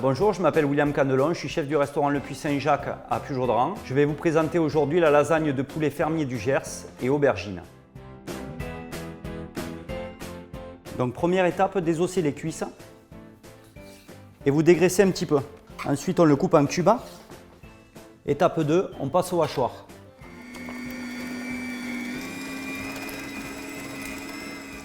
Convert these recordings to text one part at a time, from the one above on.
Bonjour, je m'appelle William Candelon, je suis chef du restaurant Le Puy Saint-Jacques à Pujaudran. Je vais vous présenter aujourd'hui la lasagne de poulet fermier du Gers et aubergine. Donc première étape, désosser les cuisses et vous dégraissez un petit peu. Ensuite on le coupe en cubes. Étape 2, on passe au hachoir.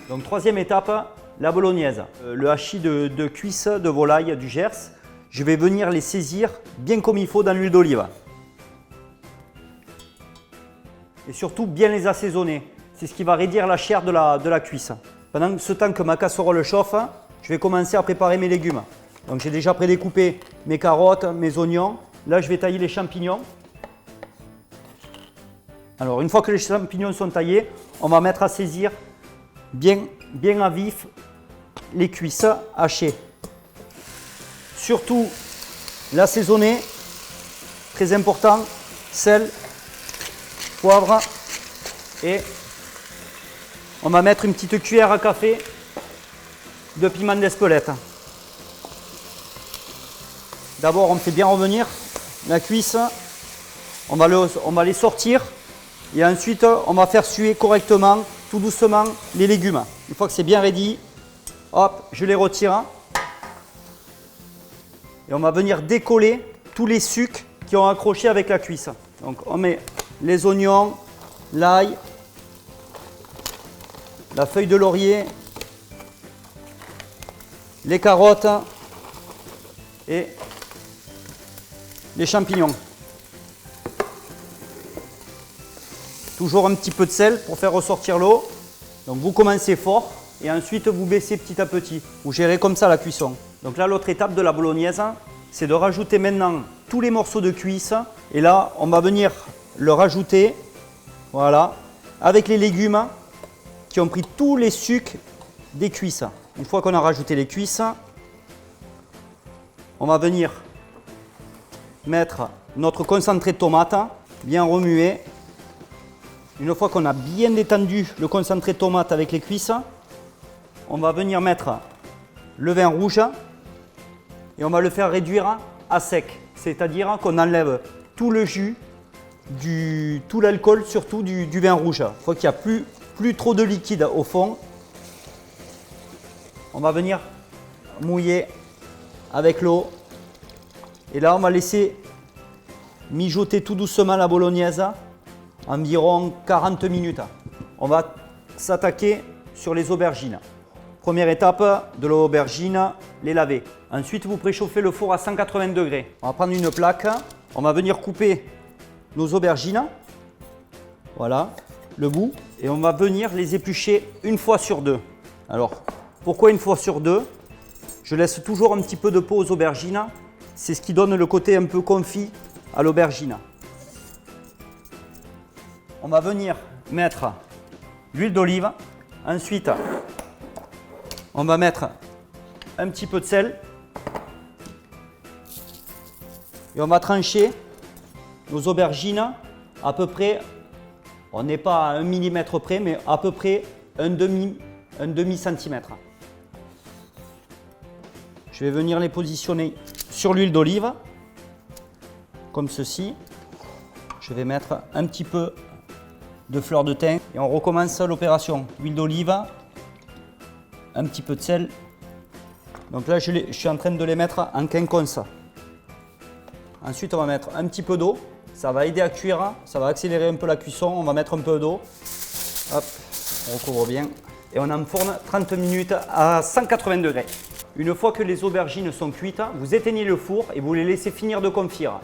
Donc troisième étape, la bolognaise. Le hachis de cuisses de volaille du Gers, je vais venir les saisir bien comme il faut dans l'huile d'olive. Et surtout bien les assaisonner. C'est ce qui va raidir la chair de la cuisse. Pendant ce temps que ma casserole chauffe, je vais commencer à préparer mes légumes. Donc j'ai déjà prédécoupé mes carottes, mes oignons. Là je vais tailler les champignons. Alors une fois que les champignons sont taillés, on va mettre à saisir bien à vif les cuisses hachées. Surtout l'assaisonner, très important, sel, poivre et on va mettre une petite cuillère à café de piment d'Espelette. D'abord on fait bien revenir la cuisse, on va les sortir et ensuite on va faire suer correctement, tout doucement les légumes. Une fois que c'est bien ready, hop, je les retire et on va venir décoller tous les sucs qui ont accroché avec la cuisse. Donc on met les oignons, l'ail, la feuille de laurier, les carottes et les champignons. Toujours un petit peu de sel pour faire ressortir l'eau. Donc vous commencez fort et ensuite vous baissez petit à petit. Vous gérez comme ça la cuisson. Donc là l'autre étape de la bolognaise, c'est de rajouter maintenant tous les morceaux de cuisse. Et là on va venir le rajouter, voilà, avec les légumes qui ont pris tous les sucs des cuisses. Une fois qu'on a rajouté les cuisses, on va venir mettre notre concentré de tomate, bien remuer. Une fois qu'on a bien détendu le concentré de tomate avec les cuisses, on va venir mettre le vin rouge et on va le faire réduire à sec. C'est-à-dire qu'on enlève tout le jus, tout l'alcool surtout du vin rouge. Une fois qu'il n'y a plus trop de liquide au fond, on va venir mouiller avec l'eau. Et là, on va laisser mijoter tout doucement la bolognaise, environ 40 minutes. On va s'attaquer sur les aubergines. Première étape de l'aubergine, les laver. Ensuite, vous préchauffez le four à 180 degrés. On va prendre une plaque, on va venir couper nos aubergines, voilà, le bout, et on va venir les éplucher une fois sur deux. Alors, pourquoi une fois sur deux? Je laisse toujours un petit peu de peau aux aubergines. C'est ce qui donne le côté un peu confit à l'aubergine. On va venir mettre l'huile d'olive. Ensuite, on va mettre un petit peu de sel. Et on va trancher nos aubergines à peu près, on n'est pas à 1 mm près, mais à peu près un demi centimètre. Je vais venir les positionner sur l'huile d'olive, comme ceci. Je vais mettre un petit peu de fleur de thym et on recommence l'opération. Huile d'olive, un petit peu de sel. Donc là, je suis en train de les mettre en quinconce. Ensuite, on va mettre un petit peu d'eau. Ça va aider à cuire, ça va accélérer un peu la cuisson. On va mettre un peu d'eau. Hop, on recouvre bien. Et on enfourne 30 minutes à 180 degrés. Une fois que les aubergines sont cuites, vous éteignez le four et vous les laissez finir de confire.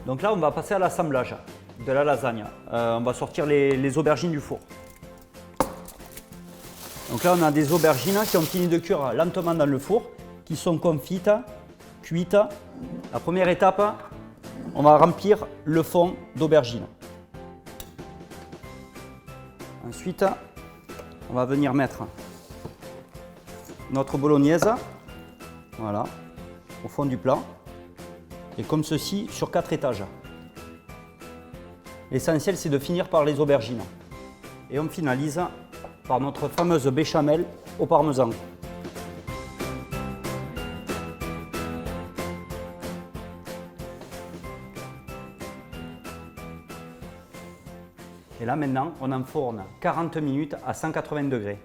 Donc là, on va passer à l'assemblage de la lasagne. On va sortir les aubergines du four. Donc là, on a des aubergines qui ont fini de cuire lentement dans le four, qui sont confites, cuites. La première étape, on va remplir le fond d'aubergine. Ensuite, on va venir mettre notre bolognaise, voilà, au fond du plat, et comme ceci sur 4 étages. L'essentiel, c'est de finir par les aubergines. Et on finalise par notre fameuse béchamel au parmesan. Et là maintenant, on enfourne 40 minutes à 180 degrés.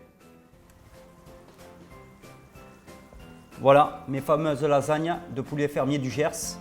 Voilà mes fameuses lasagnes de poulet fermier du Gers.